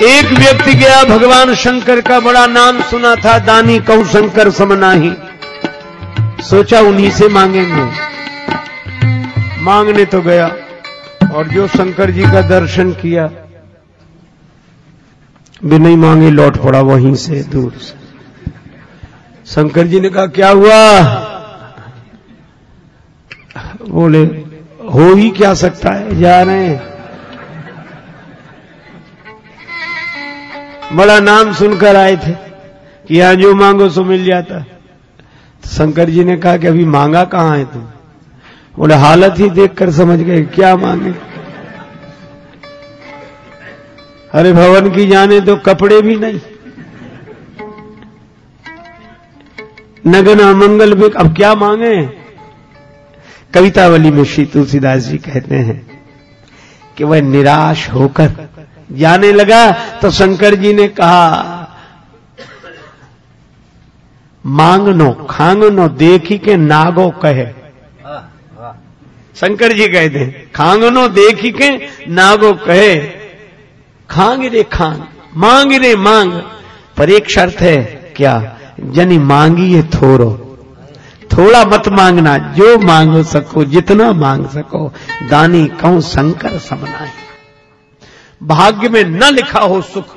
एक व्यक्ति गया, भगवान शंकर का बड़ा नाम सुना था, दानी कहूं शंकर समनाही, सोचा उन्हीं से मांगेंगे। मांगने तो गया और जो शंकर जी का दर्शन किया, बिना ही मांगे लौट पड़ा वहीं से दूर से। शंकर जी ने कहा क्या हुआ? बोले हो ही क्या सकता है, जा रहे हैं। बड़ा नाम सुनकर आए थे कि यहां जो मांगो सो मिल जाता। तो शंकर जी ने कहा कि अभी मांगा कहां है तुम? बोले हालत ही देखकर समझ गए क्या मांगे। अरे भवन की जाने तो कपड़े भी नहीं, नगन अमंगल भी, अब क्या मांगे? कवितावली में श्री तुलसीदास जी कहते हैं कि वह निराश होकर जाने लगा तो शंकर जी ने कहा मांगनो खांगनो देखी के नागो कहे। शंकर जी कहते हैं खांगनो देखी के नागो कहे, खांग रे खांग, मांग रे मांग, पर एक शर्त है क्या? जनी मांगी ये थोरो, थोड़ा मत मांगना, जो मांग सको जितना मांग सको, दानी कहूं शंकर समनाही। भाग्य में न लिखा हो सुख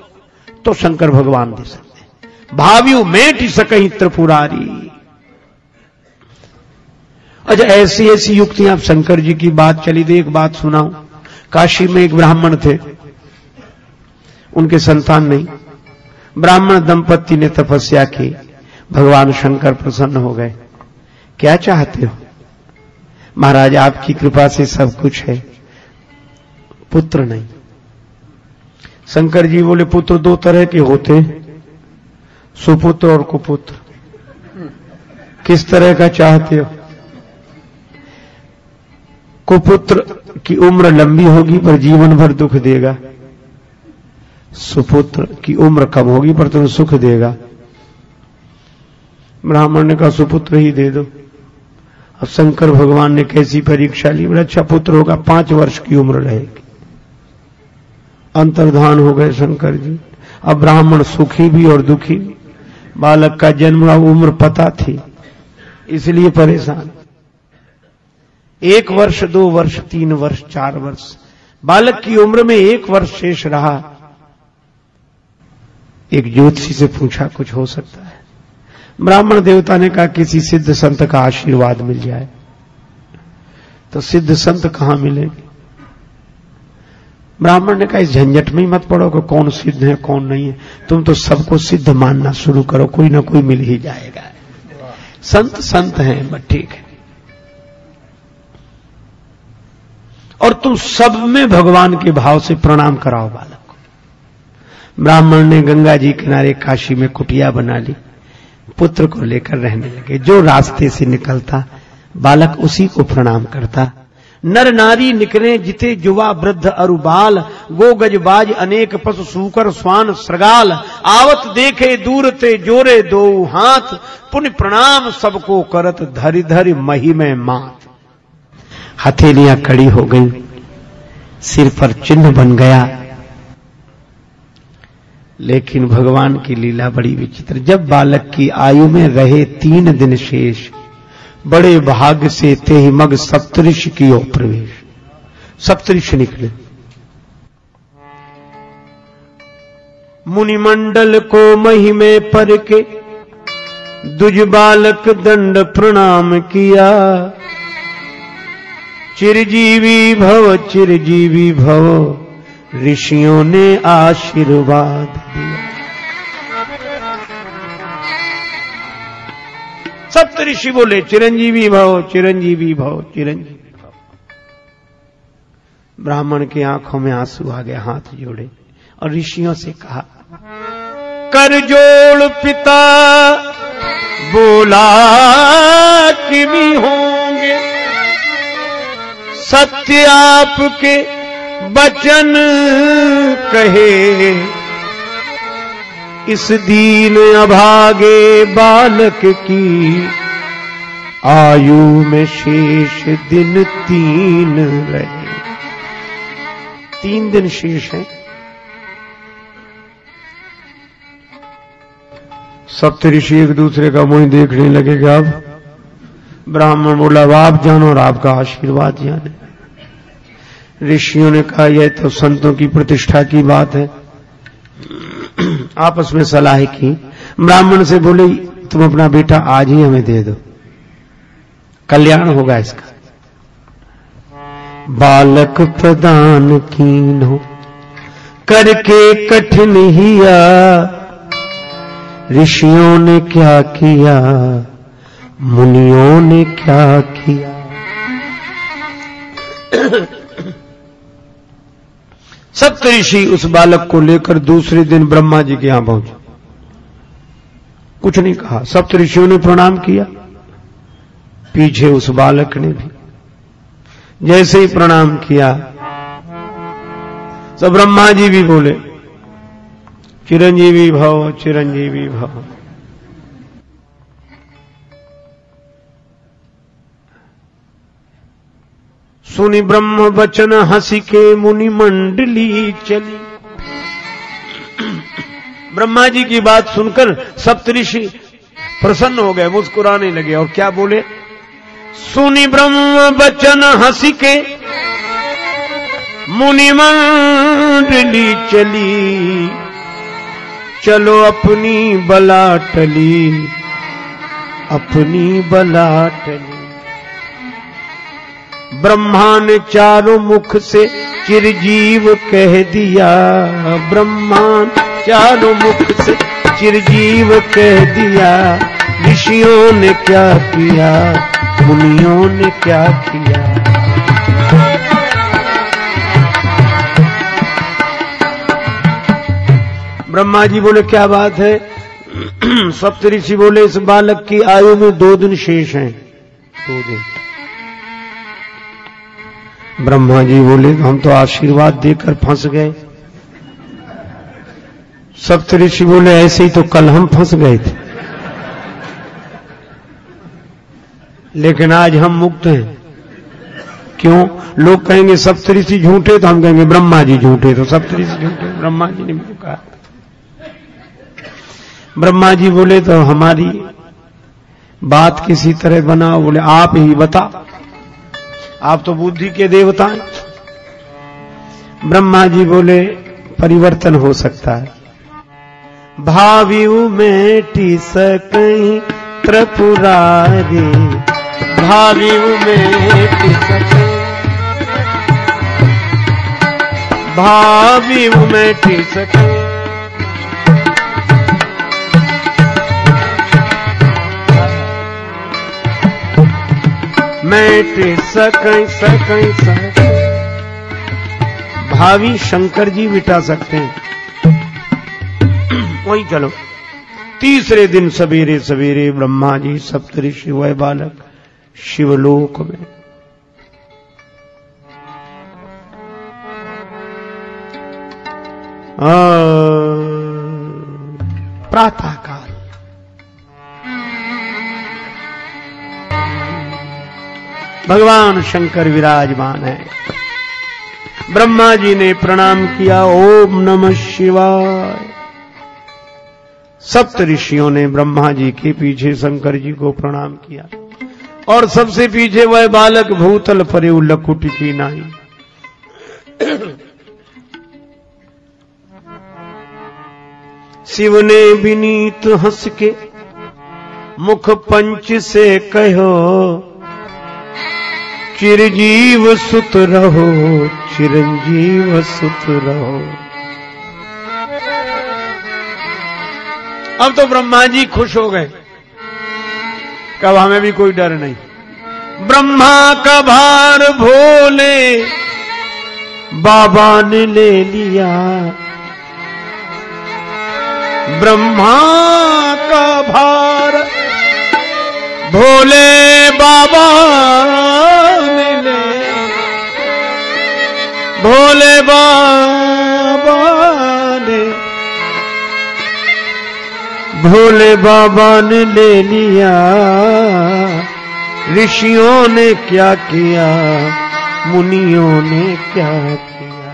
तो शंकर भगवान दे सकते हैं। भाव्यू मेट सकहीं त्रिपुरारी। अच्छा ऐसी ऐसी युक्तियां शंकर जी की बात चली थी। एक बात सुनाऊं, काशी में एक ब्राह्मण थे, उनके संतान नहीं। ब्राह्मण दंपत्ति ने तपस्या की, भगवान शंकर प्रसन्न हो गए। क्या चाहते हो? महाराज आपकी कृपा से सब कुछ है, पुत्र नहीं। शंकर जी बोले पुत्र दो तरह के होते, सुपुत्र और कुपुत्र। किस तरह का चाहते हो? कुपुत्र की उम्र लंबी होगी पर जीवन भर दुख देगा, सुपुत्र की उम्र कम होगी पर तुम्हें सुख देगा। ब्राह्मण ने कहा सुपुत्र ही दे दो। अब शंकर भगवान ने कैसी परीक्षा ली, बोला अच्छा पुत्र होगा, 5 वर्ष की उम्र रहेगी। अंतर्धान हो गए शंकर जी। अब ब्राह्मण सुखी भी और दुखी भी। बालक का जन्म उम्र पता थी इसलिए परेशान। 1 वर्ष 2 वर्ष 3 वर्ष 4 वर्ष, बालक की उम्र में 1 वर्ष शेष रहा। एक ज्योतिषी से पूछा कुछ हो सकता है? ब्राह्मण देवता ने कहा किसी सिद्ध संत का आशीर्वाद मिल जाए। तो सिद्ध संत कहां मिलेंगे? ब्राह्मण ने कहा इस झंझट में ही मत पड़ो कि कौन सिद्ध है कौन नहीं है, तुम तो सबको सिद्ध मानना शुरू करो, कोई ना कोई मिल ही जाएगा। संत संत हैं बस ठीक है, और तुम सब में भगवान के भाव से प्रणाम कराओ बालक को। ब्राह्मण ने गंगा जी किनारे काशी में कुटिया बना ली, पुत्र को लेकर रहने लगे। जो रास्ते से निकलता बालक उसी को प्रणाम करता। नर नारी निकले जिते युवा वृद्ध अरुबाल, गो गजबाज अनेक पशु सूकर स्वान श्रगाल, आवत देखे दूर ते जोरे दो हाथ, पुण्य प्रणाम सबको करत धरि धरि मही में मात। हथेलियां कड़ी हो गई, सिर पर चिन्ह बन गया। लेकिन भगवान की लीला बड़ी विचित्र। जब बालक की आयु में रहे 3 दिन शेष, बड़े भाग्य से ते ही मग सप्तऋषि की ओर प्रवेश। सप्तऋषि निकले, मुनिमंडल को महिमे पर के दुज बालक दंड प्रणाम किया। चिरजीवी भव ऋषियों ने आशीर्वाद दिया। सप्त ऋषि बोले चिरंजीवी भव चिरंजीवी भव चिरंजीवी भव। ब्राह्मण की आंखों में आंसू आ गए, हाथ जोड़े और ऋषियों से कहा कर जोड़ पिता बोला कि भी होंगे, सत्य आपके वचन कहे। इस दीन अभागे बालक की आयु में शेष दिन 3 रहे। 3 दिन शेष है। सप्तऋषि एक दूसरे का मुंह देखने लगे। अब ब्राह्मण बोला आप जानो और आपका आशीर्वाद जाने। ऋषियों ने कहा यह तो संतों की प्रतिष्ठा की बात है। आपस में सलाह की। ब्राह्मण से बोले तुम अपना बेटा आज ही हमें दे दो, कल्याण होगा इसका। बालक प्रदान कीन्हो करके कठिन हिया, ऋषियों ने क्या किया मुनियों ने क्या किया। सप्तऋषि उस बालक को लेकर दूसरे दिन ब्रह्मा जी के यहां पहुंचे। कुछ नहीं कहा, सप्तऋषियों ने प्रणाम किया, पीछे उस बालक ने भी जैसे ही प्रणाम किया तो ब्रह्मा जी भी बोले चिरंजीवी भव चिरंजीवी भव। सुनि ब्रह्म वचन हंसी के मुनि मंडली चली। ब्रह्मा जी की बात सुनकर सप्तऋषि प्रसन्न हो गए, मुस्कुराने लगे और क्या बोले, सुनि ब्रह्म वचन हंसी के मुनि मंडली चली, चलो अपनी बला टली अपनी बला टली। ब्रह्मा ने चारों मुख से चिरजीव कह दिया, ब्रह्मा चारों मुख से चिरजीव कह दिया। ऋषियों ने क्या किया मुनियों ने क्या किया। ब्रह्मा जी बोले क्या बात है। सप्तऋषि बोले इस बालक की आयु में 2 दिन शेष हैं, 2 दिन। ब्रह्मा जी बोले हम तो आशीर्वाद देकर फंस गए। सप्तऋषि बोले ऐसे ही तो कल हम फंस गए थे, लेकिन आज हम मुक्त हैं। क्यों? लोग कहेंगे सप्तऋषि झूठे तो हम कहेंगे ब्रह्मा जी झूठे, तो सप्तऋषि झूठे ब्रह्मा जी ने मुझे कहा। ब्रह्मा जी बोले तो हमारी बात किसी तरह बनाओ। बोले आप ही बता, आप तो बुद्धि के देवता हैं। ब्रह्मा जी बोले परिवर्तन हो सकता है। भावियु मेटि सकई त्रिपुरारी, भावियु मेटि सकई, भावियु मेटि सकई। मेटि सकई सकई सकई। भावी शंकर जी मिटा सकते हैं। वही चलो। तीसरे दिन सवेरे सवेरे ब्रह्मा जी सप्तऋषि वह बालक शिवलोक में। प्रातः काल भगवान शंकर विराजमान है। ब्रह्मा जी ने प्रणाम किया, ओम नमः शिवाय। सप्तऋषियों ने ब्रह्मा जी के पीछे शंकर जी को प्रणाम किया और सबसे पीछे वह बालक भूतल परे लकुट की नाई। शिव ने विनीत हंस के मुख पंच से कहो, चिरजीव सुत रहो चिरंजीव सुत रहो। अब तो ब्रह्मा जी खुश हो गए, कब हमें भी कोई डर नहीं। ब्रह्मा का भार भोले बाबा ने ले लिया, ब्रह्मा का भार भोले बाबा ने ले, भोले बाबा ने, भोले बाबा ने ले लिया। ऋषियों ने क्या किया मुनियों ने क्या किया।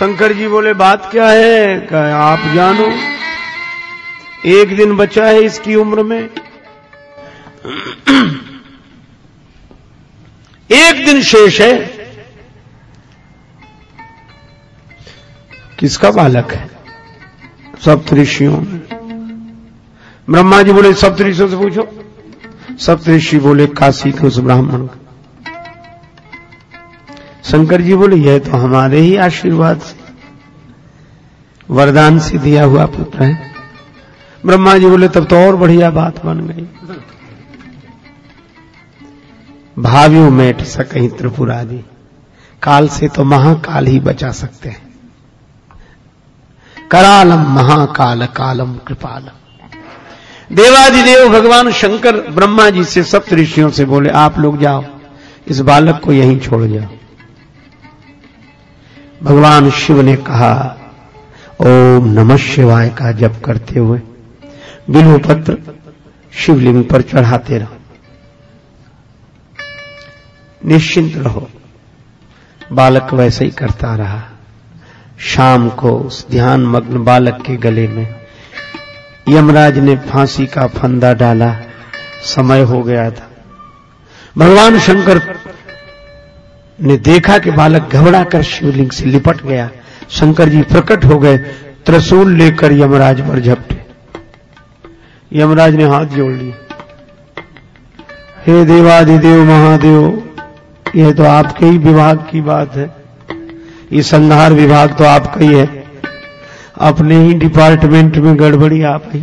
शंकर जी बोले बात क्या है? कहा आप जानो, एक दिन बचा है इसकी उम्र में, एक दिन शेष है। किसका बालक है? सप्तऋषियों। ब्रह्मा जी बोले सप्तऋषियों से पूछो। सप्तऋषि बोले काशी के उस ब्राह्मण का। शंकर जी बोले यह तो हमारे ही आशीर्वाद से, वरदान से दिया हुआ पुत्र है। ब्रह्मा जी बोले तब तो और बढ़िया बात बन गई। भाव्यो मेट सकहीं त्रिपुरादि, काल से तो महाकाल ही बचा सकते हैं। करालम महाकाल कालम कृपालम। देवादिदेव भगवान शंकर ब्रह्मा जी से सप्तऋषियों से बोले आप लोग जाओ, इस बालक को यहीं छोड़ जाओ। भगवान शिव ने कहा ओम नमः शिवाय का जप करते हुए बिल्वपत्र शिवलिंग पर चढ़ाते रहो, निश्चिंत रहो। बालक वैसे ही करता रहा। शाम को उस ध्यान मग्न बालक के गले में यमराज ने फांसी का फंदा डाला। समय हो गया था। भगवान शंकर ने देखा कि बालक घबरा कर शिवलिंग से लिपट गया। शंकर जी प्रकट हो गए, त्रिशूल लेकर यमराज पर झपटे। यमराज ने हाथ जोड़ लिए, हे देवादिदेव महादेव, यह तो आपके ही विभाग की बात है, ये संहार विभाग तो आपका ही है, अपने ही डिपार्टमेंट में गड़बड़ी आप ही।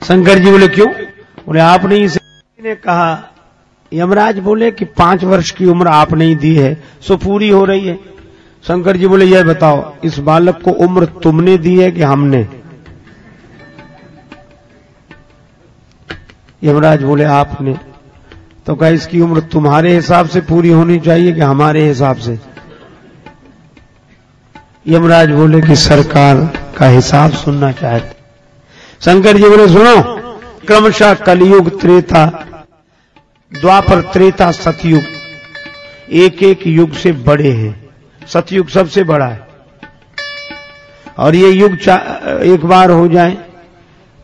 शंकर जी बोले क्यों? बोले आपने इसे ने कहा। यमराज बोले कि 5 वर्ष की उम्र आपने ही दी है, सो पूरी हो रही है। शंकर जी बोले यह बताओ, इस बालक को उम्र तुमने दी है कि हमने? यमराज बोले आपने। तो कहा इसकी उम्र तुम्हारे हिसाब से पूरी होनी चाहिए कि हमारे हिसाब से? यमराज बोले कि सरकार का हिसाब सुनना चाहते। शंकर जी बोले सुनो, क्रमशः कलयुग, त्रेता, द्वापर, त्रेता, सतयुग, एक एक युग से बड़े हैं। सतयुग सबसे बड़ा है, और ये युग एक बार हो जाए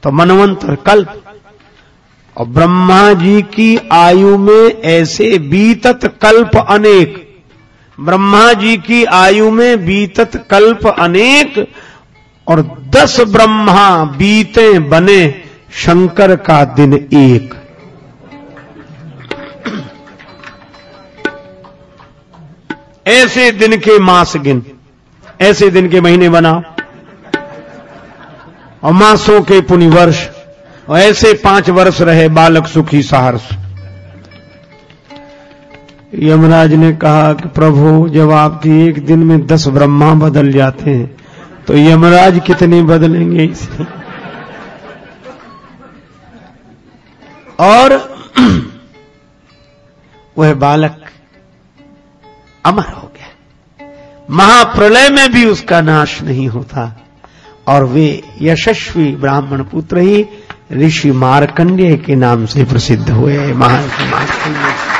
तो मनवंतर, कल्प। और ब्रह्मा जी की आयु में ऐसे बीतत कल्प अनेक, ब्रह्मा जी की आयु में बीतत कल्प अनेक, और 10 ब्रह्मा बीते बने शंकर का दिन एक। ऐसे दिन के मास गिन, ऐसे दिन के महीने बनाओ, और मासों के पुनि वर्ष, और ऐसे 5 वर्ष रहे बालक सुखी सहर्ष। यमराज ने कहा कि प्रभु जब आपकी एक दिन में 10 ब्रह्मा बदल जाते हैं तो यमराज कितने बदलेंगे इसमें? और वह बालक अमर हो गया। महाप्रलय में भी उसका नाश नहीं होता, और वे यशस्वी ब्राह्मण पुत्र ही ऋषि मार्कंडेय के नाम से प्रसिद्ध हुए। महर्षि मार्कंडेय।